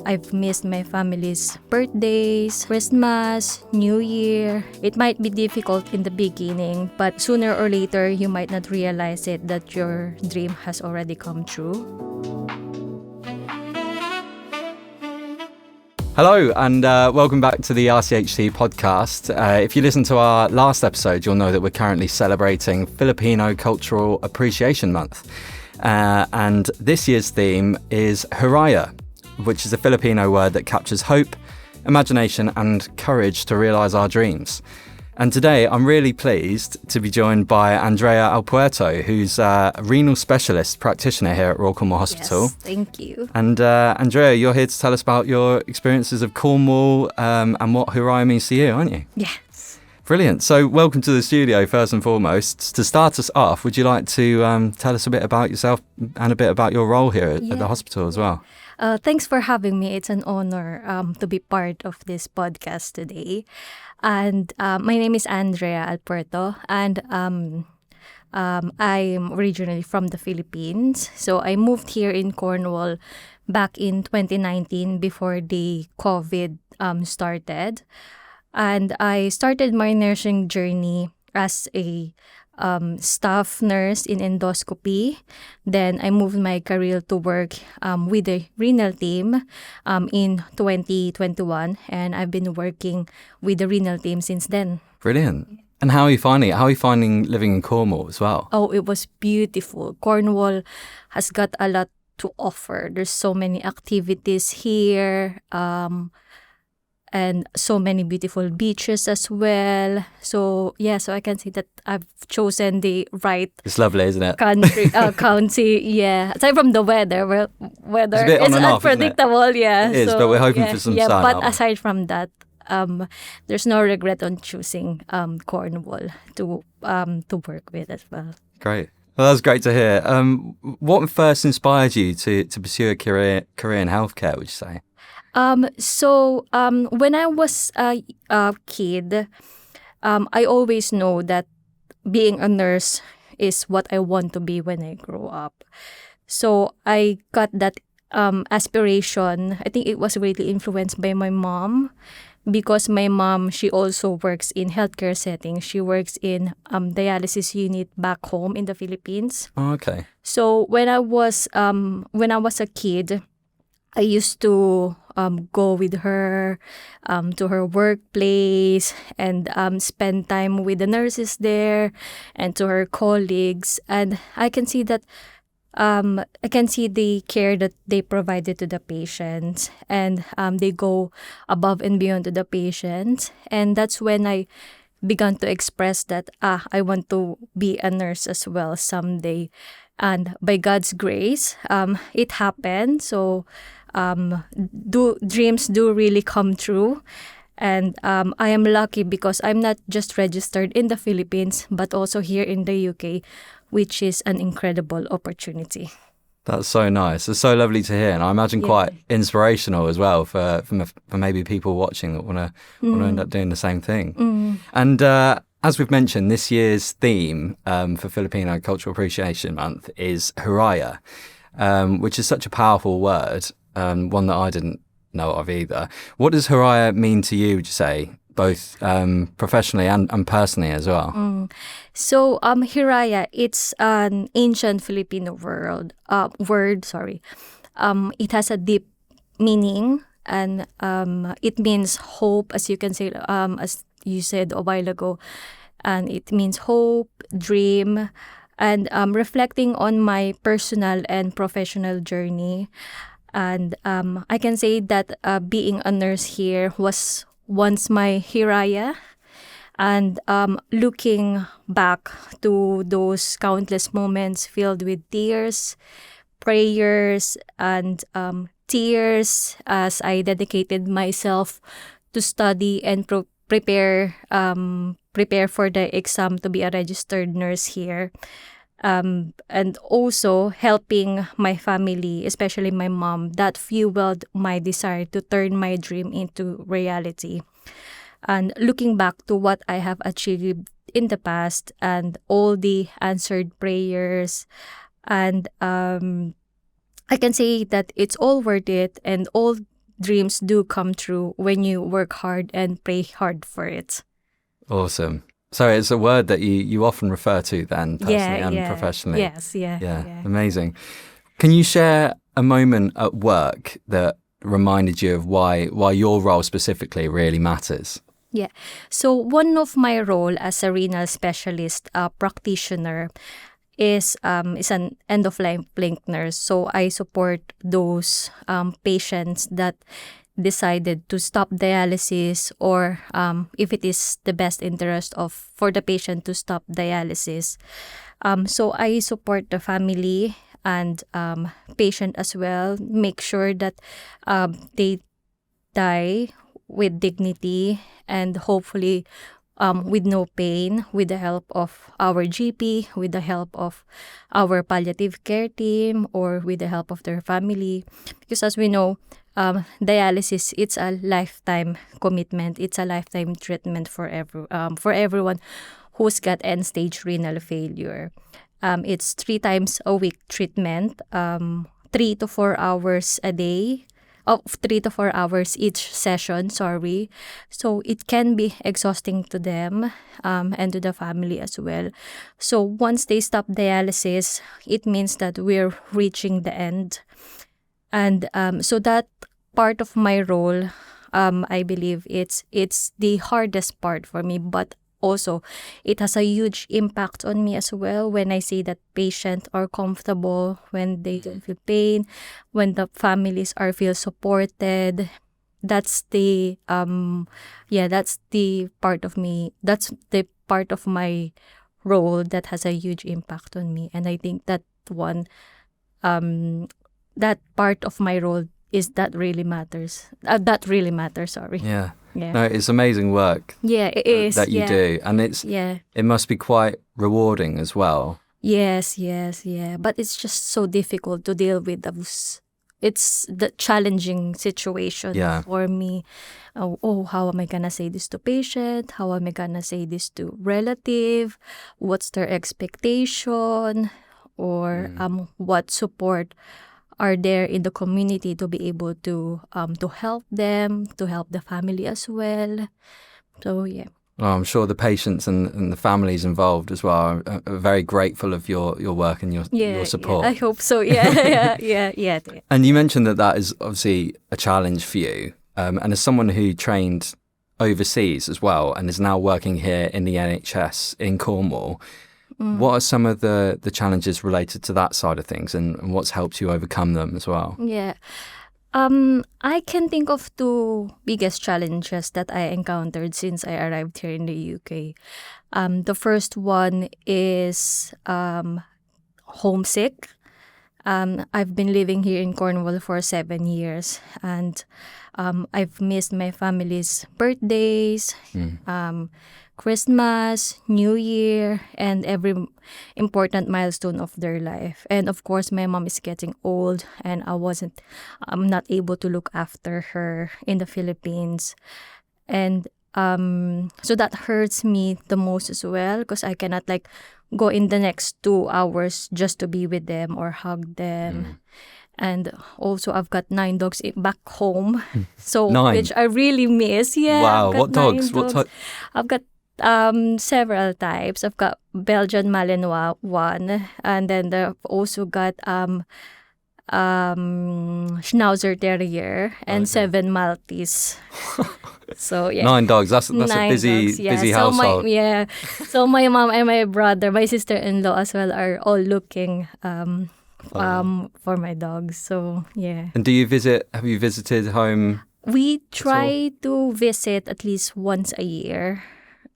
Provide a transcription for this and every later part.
I've missed my family's birthdays, Christmas, New Year. It might be difficult in the beginning, but sooner or later, you might not realize it that your dream has already come true. Hello and welcome back to the RCHT podcast. If you listen to our last episode, you'll know that we're currently celebrating Filipino Cultural Appreciation Month. And this year's theme is Hiraya, which is a Filipino word that captures hope, imagination and courage to realise our dreams. And today I'm really pleased to be joined by Andrea Alpuerto, who's a Renal Specialist Practitioner here at Royal Cornwall Hospital. Yes, thank you. And Andrea, you're here to tell us about your experiences of Cornwall and what Hiraya means to you, aren't you? Yes. Brilliant. So welcome to the studio, first and foremost. To start us off, would you like to tell us a bit about yourself and a bit about your role here at the hospital as well? Thanks for having me. It's an honor to be part of this podcast today. And my name is Andrea Alpuerto, and I'm originally from the Philippines. So I moved here in Cornwall back in 2019 before the COVID started. And I started my nursing journey as a staff nurse in endoscopy. Then I moved my career to work with the renal team in 2021, and I've been working with the renal team since then. Brilliant. And how are you finding it? How are you finding living in Cornwall as well? Oh, it was beautiful. Cornwall has got a lot to offer. There's so many activities here. And so many beautiful beaches as well. So I can say that I've chosen the right. It's lovely, isn't it? County, yeah. Aside from the weather, weather it's a bit on is and off, unpredictable, isn't it? yeah. It is, but we're hoping for some sun. But aside from that, there's no regret on choosing Cornwall to work with as well. Great. Well, that's great to hear. What first inspired you to pursue a career in healthcare, would you say? When I was a kid, I always know that being a nurse is what I want to be when I grow up. So I got that aspiration. I think it was really influenced by my mom, because my mom, she also works in healthcare settings. She works in dialysis unit back home in the Philippines. Oh, okay. So when I was a kid, I used to go with her to her workplace and spend time with the nurses there and to her colleagues. And I can see that I can see the care that they provided to the patients, and they go above and beyond to the patients. And that's when I began to express that I want to be a nurse as well someday. And by God's grace, it happened. So dreams do really come true. And I am lucky because I'm not just registered in the Philippines, but also here in the UK, which is an incredible opportunity. That's so nice. It's so lovely to hear, and I imagine quite inspirational as well for maybe people watching that want to end up doing the same thing. And as we've mentioned, this year's theme for Filipino Cultural Appreciation Month is Hiraya, which is such a powerful word, one that I didn't know of either. What does Hiraya mean to you, would you say, both professionally and personally as well? So Hiraya, it's an ancient Filipino word. It has a deep meaning, and it means hope, as you can say, as you said a while ago, and it means hope, dream, and reflecting on my personal and professional journey. And I can say that being a nurse here was once my Hiraya. And looking back to those countless moments filled with tears, prayers, and tears as I dedicated myself to study and prepare for the exam to be a registered nurse here. And also helping my family, especially my mom, that fueled my desire to turn my dream into reality. And looking back to what I have achieved in the past and all the answered prayers, and I can say that it's all worth it, and all dreams do come true when you work hard and pray hard for it. Awesome. So it's a word that you often refer to then, personally Yeah, and yeah. professionally. Yes, yeah, Yeah, amazing. Can you share a moment at work that reminded you of why your role specifically really matters? Yeah. So one of my role as a renal specialist practitioner is an end of life blink nurse. So I support those patients that decided to stop dialysis, or if it is the best interest of for the patient to stop dialysis. So I support the family and patient as well. Make sure that they die with dignity and hopefully with no pain, with the help of our GP, with the help of our palliative care team, or with the help of their family. Because as we know, dialysis, it's a lifetime commitment. It's a lifetime treatment for everyone who's got end-stage renal failure. It's 3 times a week treatment, 3 to 4 hours a day, 3 to 4 hours each session, sorry. So it can be exhausting to them and to the family as well. So once they stop dialysis, it means that we're reaching the end. And so that part of my role, I believe it's the hardest part for me, but also it has a huge impact on me as well when I see that patients are comfortable, when they don't feel pain, when the families are feel supported. That's the that's the part of me, that's the part of my role that has a huge impact on me. And I think that that part of my role is that really matters. That really matters, sorry. Yeah. Yeah. No, it's amazing work. Yeah, it is. That you do. And it must be quite rewarding as well. Yes, yeah. But it's just so difficult to deal with those. It's the challenging situation for me. How am I gonna say this to patient? How am I gonna say this to relative? What's their expectation? Or what support are there in the community to be able to help them, to help the family as well. So yeah. Well, I'm sure the patients and the families involved as well are very grateful of your work and your support. Yeah, I hope so. Yeah. And you mentioned that is obviously a challenge for you. And as someone who trained overseas as well and is now working here in the NHS in Cornwall, what are some of the challenges related to that side of things, and what's helped you overcome them as well? Yeah. I can think of 2 biggest challenges that I encountered since I arrived here in the UK. The first one is homesick. I've been living here in Cornwall for 7 years, and I've missed my family's birthdays, Christmas, New Year, and every important milestone of their life. And of course, my mom is getting old, and I'm not able to look after her in the Philippines. And so that hurts me the most as well, because I cannot go in the next 2 hours just to be with them or hug them. And also, I've got 9 dogs back home, so 9? Which I really miss. Yeah. Wow, what dogs? What type? I've got several types. I've got Belgian Malinois one, and then I've also got Schnauzer Terrier and 7 Maltese. So yeah, 9 dogs. That's a busy dogs, yeah. busy so household. So my mom and my brother, my sister-in-law as well, are all looking for my dogs. So yeah. And have you visited home? We try to visit at least once a year.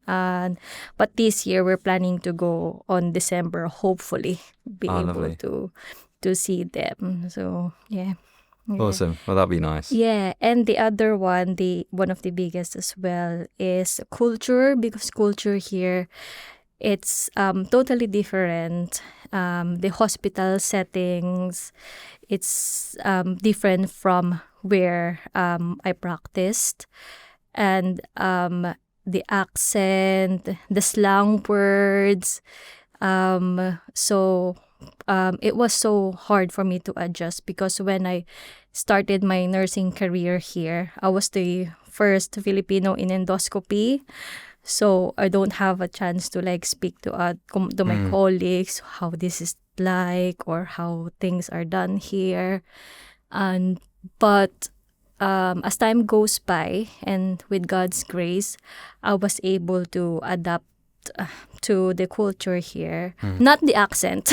But this year we're planning to go on December, hopefully be able lovely. to see them. So yeah. Awesome. Well, that'd be nice. Yeah, and the other one, one of the biggest as well, is culture, because culture here, it's totally different. The hospital settings, it's different from where I practiced, and the accent, the slang words. So it was so hard for me to adjust, because when I started my nursing career here. I was the first Filipino in endoscopy. So I don't have a chance to like speak to to my colleagues how this is like or how things are done here. And but as time goes by and with God's grace, I was able to adapt to the culture here. Not the accent,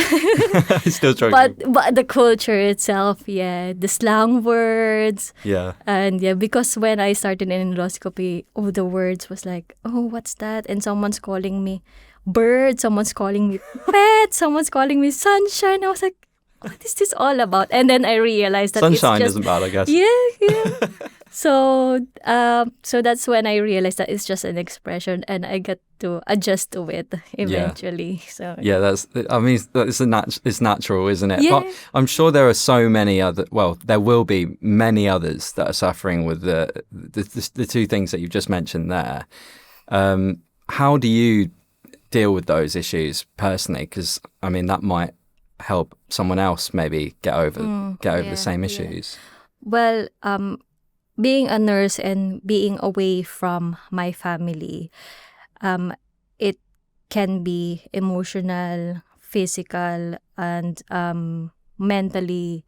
Still struggling. but the culture itself. Yeah, the slang words. Yeah. And yeah, because when I started in endoscopy, the words was like, oh, what's that? And someone's calling me bird, someone's calling me pet, someone's calling me sunshine. I was like, what is this all about? And then I realized that Sunshine it's just, isn't bad, I guess. yeah. So that's when I realized that it's just an expression, and I get to adjust to it eventually. So Yeah, it's natural, isn't it? Yeah. But I'm sure there are so many there will be many others that are suffering with the two things that you've just mentioned there. How do you deal with those issues personally? Because I mean, that might help someone else maybe get over the same issues. Well, being a nurse and being away from my family, it can be emotional, physical, and mentally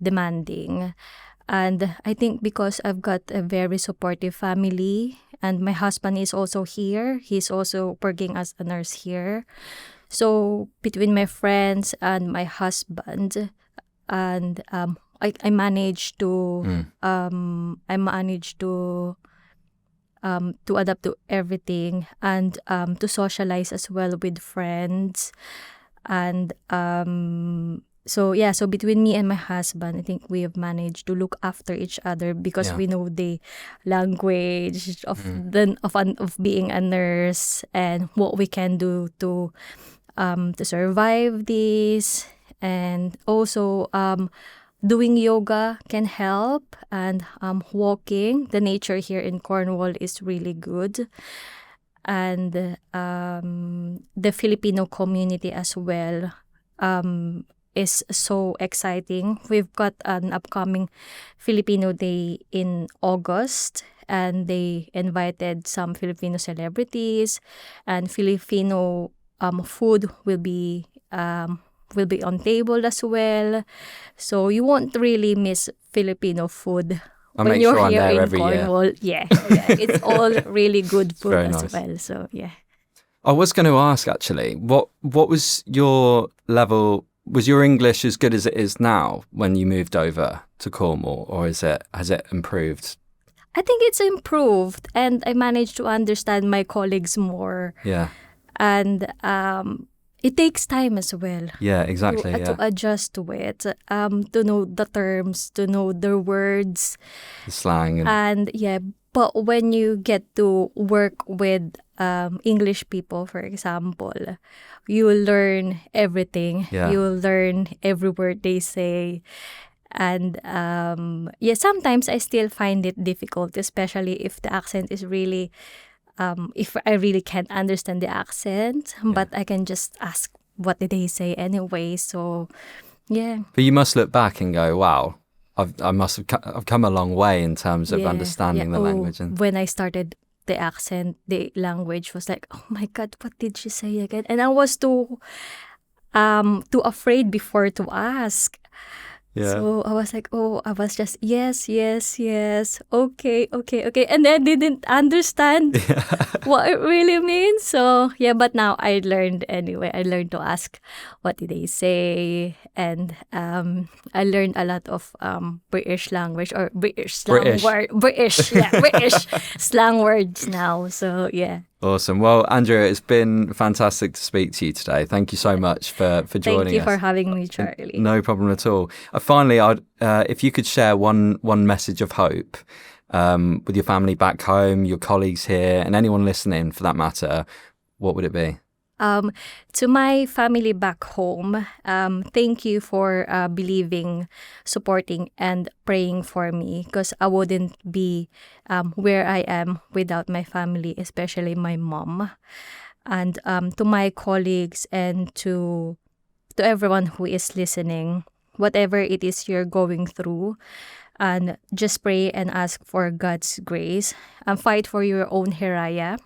demanding. And I think because I've got a very supportive family and my husband is also here, he's also working as a nurse here. So between my friends and my husband, and I managed to to adapt to everything, and to socialize as well with friends. And so between me and my husband, I think we have managed to look after each other because we know the language of being a nurse and what we can do to survive this. And also doing yoga can help, and walking. The nature here in Cornwall is really good. And the Filipino community as well is so exciting. We've got an upcoming Filipino Day in August, and they invited some Filipino celebrities, and Filipino food will be on table as well. So you won't really miss Filipino food I'll when make you're sure I'm here there in every year. Cornwall. Yeah, it's all really good food very as nice. well. So yeah. I was going to ask actually, what was your level? Was your English as good as it is now when you moved over to Cornwall, or has it improved? I think it's improved, and I managed to understand my colleagues more. Yeah. And it takes time as well. Yeah, exactly. To adjust to it, to know the terms, to know the words, The slang. and but when you get to work with English people, for example, you will learn everything. Yeah. You will learn every word they say. And sometimes I still find it difficult, especially if the accent is really if I really can't understand the accent, but I can just ask what did they say anyway. So, yeah. But you must look back and go, wow, I've come a long way in terms of understanding the language. And when I started the accent, the language was like, oh my God, what did she say again? And I was too afraid before to ask. So I was like, I was just, yes, okay. And then I didn't understand what it really means. So, but now I learned anyway. I learned to ask, what did they say? And I learned a lot of British language or British slang British slang words now. So, yeah. Awesome. Well, Andrea, it's been fantastic to speak to you today. Thank you so much for joining us. Thank you for having me, Charlie. No problem at all. Finally, if you could share one message of hope with your family back home, your colleagues here, and anyone listening for that matter, what would it be? To my family back home, thank you for believing, supporting, and praying for me, because I wouldn't be where I am without my family, especially my mom. And to my colleagues and to everyone who is listening, whatever it is you're going through, and just pray and ask for God's grace and fight for your own Hiraya.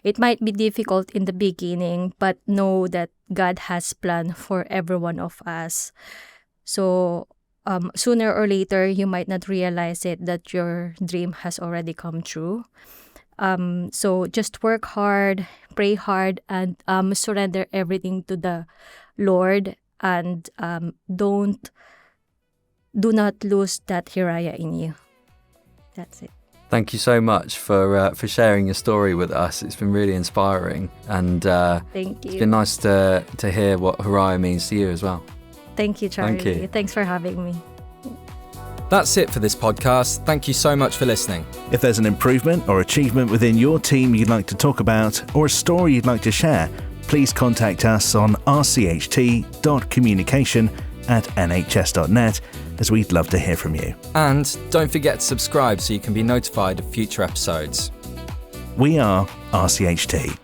It might be difficult in the beginning, but know that God has plan for every one of us. So sooner or later, you might not realize it that your dream has already come true. So just work hard, pray hard, and surrender everything to the Lord, and do not lose that Hiraya in you. That's it. Thank you so much for sharing your story with us. It's been really inspiring, and Thank it's you. been nice to hear what Hiraya means to you as well. Thank you, Charlie. Thank you. Thanks for having me. That's it for this podcast. Thank you so much for listening. If there's an improvement or achievement within your team you'd like to talk about, or a story you'd like to share, please contact us on rcht.communication@nhs.net, as we'd love to hear from you. And don't forget to subscribe so you can be notified of future episodes. We are RCHT.